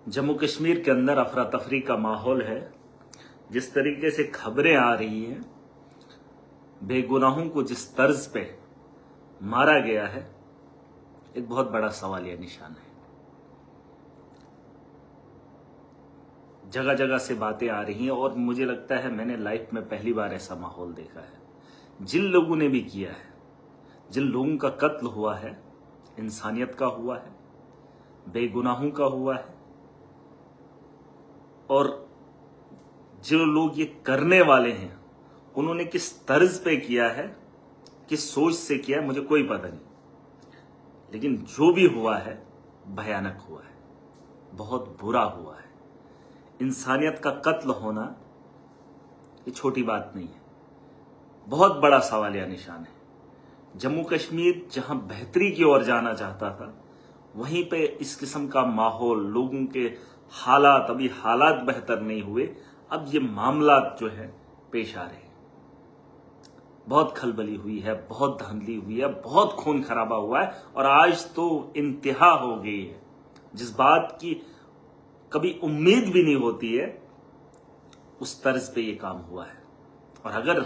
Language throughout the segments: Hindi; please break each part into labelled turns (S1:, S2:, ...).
S1: जम्मू कश्मीर के अंदर अफरा तफरी का माहौल है। जिस तरीके से खबरें आ रही हैं, बेगुनाहों को जिस तर्ज पे मारा गया है, एक बहुत बड़ा सवालिया निशान है। जगह जगह से बातें आ रही हैं और मुझे लगता है मैंने लाइफ में पहली बार ऐसा माहौल देखा है। जिन लोगों ने भी किया है, जिन लोगों का कत्ल हुआ है, इंसानियत का हुआ है, बेगुनाहों का हुआ है, और जो लोग ये करने वाले हैं उन्होंने किस तर्ज पे किया है, किस सोच से किया है, मुझे कोई पता नहीं। लेकिन जो भी हुआ है भयानक हुआ है, बहुत बुरा हुआ है। इंसानियत का कत्ल होना ये छोटी बात नहीं है, बहुत बड़ा सवालिया निशान है। जम्मू कश्मीर जहां बेहतरी की ओर जाना चाहता था, वहीं पे इस किस्म का माहौल, लोगों के हालात, अभी हालात बेहतर नहीं हुए, अब ये मामला जो है पेश आ रहे हैं। बहुत खलबली हुई है, बहुत धांधली हुई है, बहुत खून खराबा हुआ है, और आज तो इंतहा हो गई है। जिस बात की कभी उम्मीद भी नहीं होती है, उस तर्ज पे ये काम हुआ है। और अगर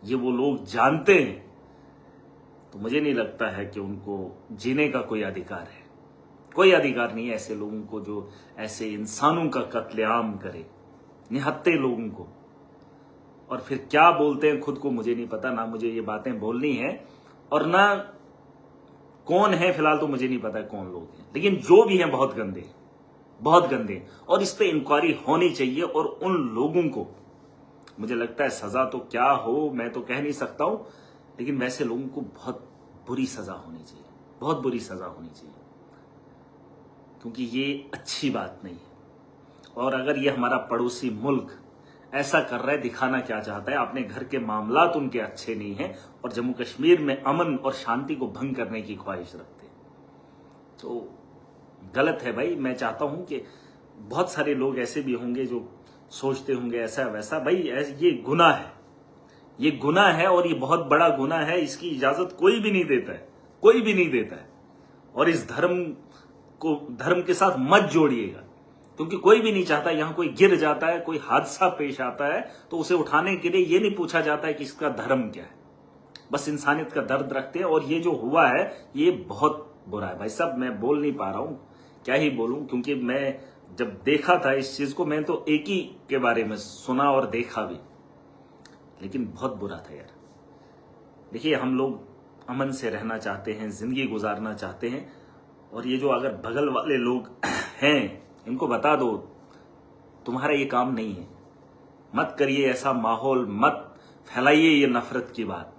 S1: ये वो लोग जानते हैं तो मुझे नहीं लगता है कि उनको जीने का कोई अधिकार है। कोई अधिकार नहीं है ऐसे लोगों को जो ऐसे इंसानों का कत्लेआम करे, निहत्ते लोगों को। और फिर क्या बोलते हैं खुद को मुझे नहीं पता, ना मुझे ये बातें बोलनी है, और ना कौन है, फिलहाल तो मुझे नहीं पता कौन लोग हैं। लेकिन जो भी हैं बहुत गंदे हैं, बहुत गंदे हैं, और इस पे इंक्वायरी होनी चाहिए। और उन लोगों को मुझे लगता है सजा तो क्या हो मैं तो कह नहीं सकता हूं, लेकिन वैसे लोगों को बहुत बुरी सजा होनी चाहिए, बहुत बुरी सजा होनी चाहिए, क्योंकि ये अच्छी बात नहीं है। और अगर ये हमारा पड़ोसी मुल्क ऐसा कर रहा है, दिखाना क्या चाहता है, अपने घर के मामलात उनके अच्छे नहीं हैं और जम्मू कश्मीर में अमन और शांति को भंग करने की ख्वाहिश रखते हैं, तो गलत है भाई। मैं चाहता हूं कि बहुत सारे लोग ऐसे भी होंगे जो सोचते होंगे ऐसा वैसा। भाई ये गुनाह है, ये गुनाह है, और ये बहुत बड़ा गुनाह है। इसकी इजाजत कोई भी नहीं देता है, कोई भी नहीं देता है। और इस धर्म को धर्म के साथ मत जोड़िएगा, क्योंकि कोई भी नहीं चाहता यहां कोई गिर जाता है, कोई हादसा पेश आता है तो उसे उठाने के लिए ये नहीं पूछा जाता है कि इसका धर्म क्या है। बस इंसानियत का दर्द रखते हैं। और ये जो हुआ है ये बहुत बुरा है भाई साहब। मैं बोल नहीं पा रहा हूं, क्या ही बोलूं, क्योंकि मैं जब देखा था इस चीज को, मैं तो एक ही के बारे में सुना और देखा भी, लेकिन बहुत बुरा था यार। देखिए, हम लोग अमन से रहना चाहते हैं, जिंदगी गुजारना चाहते हैं, और ये जो अगर बगल वाले लोग हैं इनको बता दो तुम्हारा ये काम नहीं है, मत करिए ऐसा माहौल, मत फैलाइए ये नफरत की बात।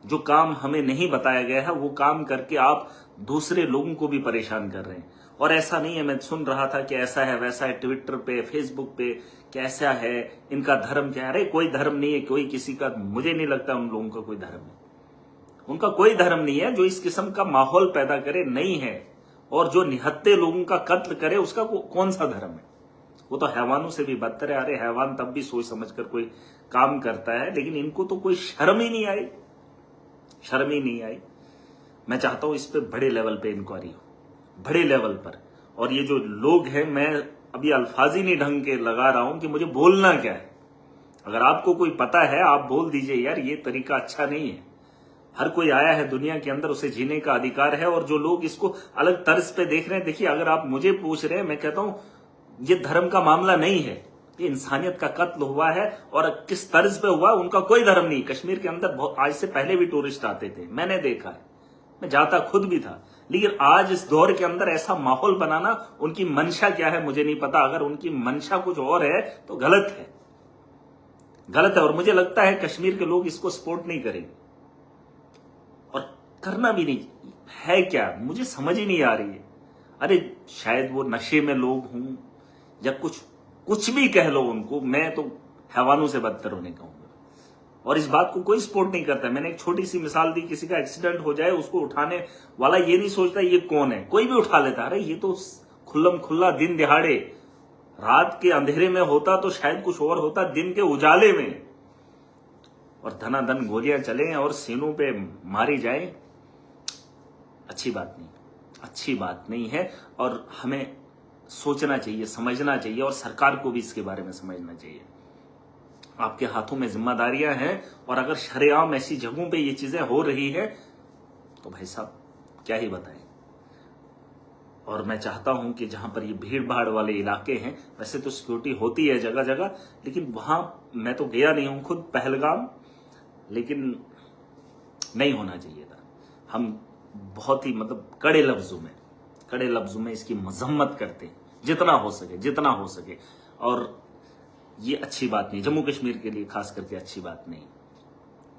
S1: जो काम हमें नहीं बताया गया है वो काम करके आप दूसरे लोगों को भी परेशान कर रहे हैं। और ऐसा नहीं है, मैं सुन रहा था कि ऐसा है वैसा है, ट्विटर पे, फेसबुक पे कैसा है, इनका धर्म क्या है। अरे कोई धर्म नहीं है, कोई किसी का, मुझे नहीं लगता उन लोगों का कोई धर्म है। उनका कोई धर्म नहीं है जो इस किस्म का माहौल पैदा करे, नहीं है। और जो निहत्ते लोगों का कत्ल करे उसका कौन सा धर्म है? वो तो हैवानों से भी बदतर है। अरे हैवान तब भी सोच समझ कर कोई काम करता है, लेकिन इनको तो कोई शर्म ही नहीं आई, शर्म ही नहीं आई। मैं चाहता हूं इस पे बड़े लेवल पे इंक्वायरी हो, बड़े लेवल पर। और ये जो लोग हैं, मैं अभी अल्फाज ही नहीं ढंग के लगा रहा हूं कि मुझे बोलना क्या है। अगर आपको कोई पता है आप बोल दीजिए, यार ये तरीका अच्छा नहीं है। हर कोई आया है दुनिया के अंदर, उसे जीने का अधिकार है। और जो लोग इसको अलग तर्ज पे देख रहे हैं, देखिए, अगर आप मुझे पूछ रहे हैं, मैं कहता हूं ये धर्म का मामला नहीं है, ये इंसानियत का कत्ल हुआ है। और किस तर्ज पे हुआ, उनका कोई धर्म नहीं। कश्मीर के अंदर आज से पहले भी टूरिस्ट आते थे, मैंने देखा है, मैं जाता खुद भी था। लेकिन आज इस दौर के अंदर ऐसा माहौल बनाना, उनकी मंशा क्या है मुझे नहीं पता। अगर उनकी मंशा कुछ और है तो गलत है, गलत है। और मुझे लगता है कश्मीर के लोग इसको सपोर्ट नहीं करेंगे, और करना भी नहीं है। क्या, मुझे समझ ही नहीं आ रही है। अरे शायद वो नशे में लोग हों या कुछ भी कह लो उनको, मैं तो हैवानों से बदतर होने कहूंगा। और इस बात को कोई सपोर्ट नहीं करता। मैंने एक छोटी सी मिसाल दी, किसी का एक्सीडेंट हो जाए, उसको उठाने वाला ये नहीं सोचता ये कौन है, कोई भी उठा लेता। अरे ये तो खुल्लम खुल्ला दिन दिहाड़े रात के अंधेरे में होता तो शायद कुछ और होता, दिन के उजाले में। और धनाधन गोलियां चले और सीनों पे मारी जाए, अच्छी बात नहीं, अच्छी बात नहीं है। और हमें सोचना चाहिए, समझना चाहिए, और सरकार को भी इसके बारे में समझना चाहिए। आपके हाथों में जिम्मेदारियां हैं, और अगर शरेआम ऐसी जगहों पे ये चीजें हो रही है तो भाई साहब क्या ही बताएं। और मैं चाहता हूं कि जहां पर ये भीड़ भाड़ वाले इलाके हैं, वैसे तो सिक्योरिटी होती है जगह जगह, लेकिन वहां मैं तो गया नहीं हूं खुद पहलगाम, लेकिन नहीं होना चाहिए था। हम बहुत ही कड़े लफ्जों में इसकी मजम्मत करते हैं, जितना हो सके। और ये अच्छी बात नहीं, जम्मू कश्मीर के लिए खास करके अच्छी बात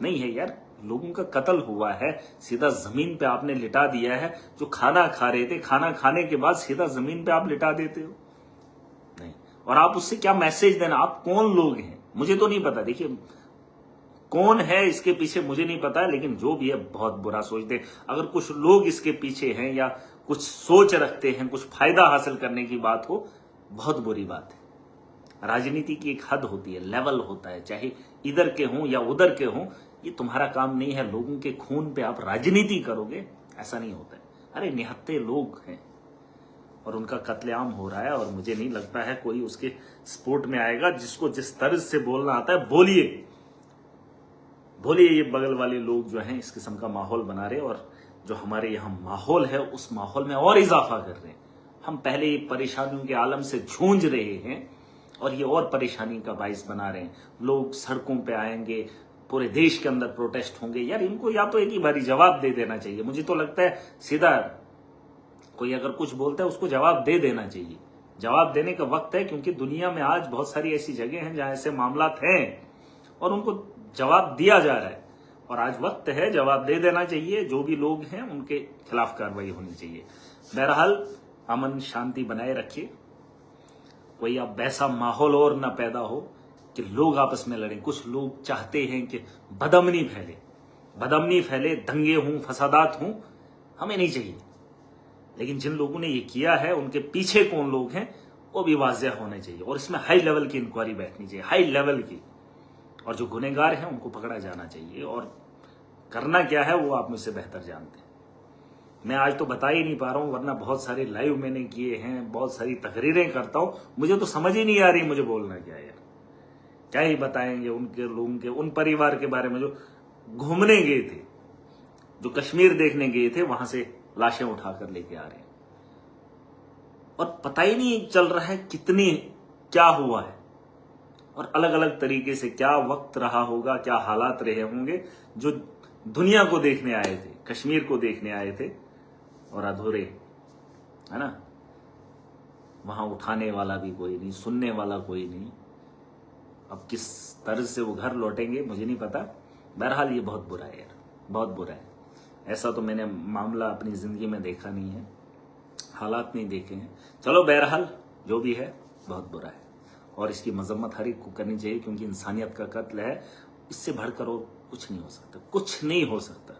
S1: नहीं है यार। लोगों का कत्ल हुआ है, सीधा जमीन पे आपने लिटा दिया है। जो खाना खा रहे थे, खाना खाने के बाद सीधा जमीन पे आप लिटा देते हो, नहीं। और आप उससे क्या मैसेज देना, आप कौन लोग हैं मुझे तो नहीं पता। देखिए कौन है इसके पीछे मुझे नहीं पता, लेकिन जो भी है बहुत बुरा सोचते हैं। अगर कुछ लोग इसके पीछे हैं या कुछ सोच रखते हैं, कुछ फायदा हासिल करने की बात हो, बहुत बुरी बात है। राजनीति की एक हद होती है, लेवल होता है, चाहे इधर के हों या उधर के हों। ये तुम्हारा काम नहीं है। लोगों के खून पे आप राजनीति करोगे, ऐसा नहीं होता है। अरे निहत्थे लोग हैं और उनका कत्लेआम हो रहा है, और मुझे नहीं लगता है कोई उसके सपोर्ट में आएगा। जिसको जिस तर्ज से बोलना आता है बोलिए। ये बगल वाले लोग जो हैं इस किस्म का माहौल बना रहे, और जो हमारे यहाँ माहौल है उस माहौल में और इजाफा कर रहे हैं। हम पहले परेशानियों के आलम से जूझ रहे हैं और ये और परेशानी का बाइस बना रहे हैं। लोग सड़कों पे आएंगे, पूरे देश के अंदर प्रोटेस्ट होंगे। यार इनको या तो एक ही बारी जवाब दे देना चाहिए। मुझे तो लगता है सीधा कोई अगर कुछ बोलता है उसको जवाब दे देना चाहिए। जवाब देने का वक्त है, क्योंकि दुनिया में आज बहुत सारी ऐसी जगह हैं जहां ऐसे मामलात हैं और उनको जवाब दिया जा रहा है, और आज वक्त है, जवाब दे देना चाहिए। जो भी लोग हैं उनके खिलाफ कार्रवाई होनी चाहिए। बहरहाल अमन शांति बनाए रखिए, कोई अब वैसा माहौल और ना पैदा हो कि लोग आपस में लड़ें। कुछ लोग चाहते हैं कि बदअमनी फैले, दंगे हों, फसादात हों, हमें नहीं चाहिए। लेकिन जिन लोगों ने ये किया है उनके पीछे कौन लोग हैं वो भी वाज़ेह होने चाहिए, और इसमें हाई लेवल की इंक्वायरी बैठनी चाहिए, हाई लेवल की। और जो गुनहगार हैं उनको पकड़ा जाना चाहिए, और करना क्या है वो आप मुझसे बेहतर जानते हैं। मैं आज तो बता ही नहीं पा रहा हूं, वरना बहुत सारे लाइव मैंने किए हैं, बहुत सारी तकरीरें करता हूं। मुझे तो समझ ही नहीं आ रही मुझे बोलना क्या है यार। क्या ही बताएंगे उनके लोगों के, उन परिवार के बारे में जो घूमने गए थे, जो कश्मीर देखने गए थे, वहां से लाशें उठाकर लेके आ रहे हैं, और पता ही नहीं चल रहा है कितनी क्या हुआ है, और अलग अलग तरीके से क्या वक्त रहा होगा, क्या हालात रहे होंगे। जो दुनिया को देखने आए थे, कश्मीर को देखने आए थे, और अधूरे, है ना। वहां उठाने वाला भी कोई नहीं, सुनने वाला कोई नहीं। अब किस तर्ज से वो घर लौटेंगे मुझे नहीं पता। बहरहाल ये बहुत बुरा है यार, बहुत बुरा है। ऐसा तो मैंने मामला अपनी जिंदगी में देखा नहीं है, हालात नहीं देखे हैं। चलो बहरहाल जो भी है बहुत बुरा है, और इसकी मजम्मत हर एक को करनी चाहिए, क्योंकि इंसानियत का कत्ल है। इससे बढ़कर और कुछ नहीं हो सकता, कुछ नहीं हो सकता।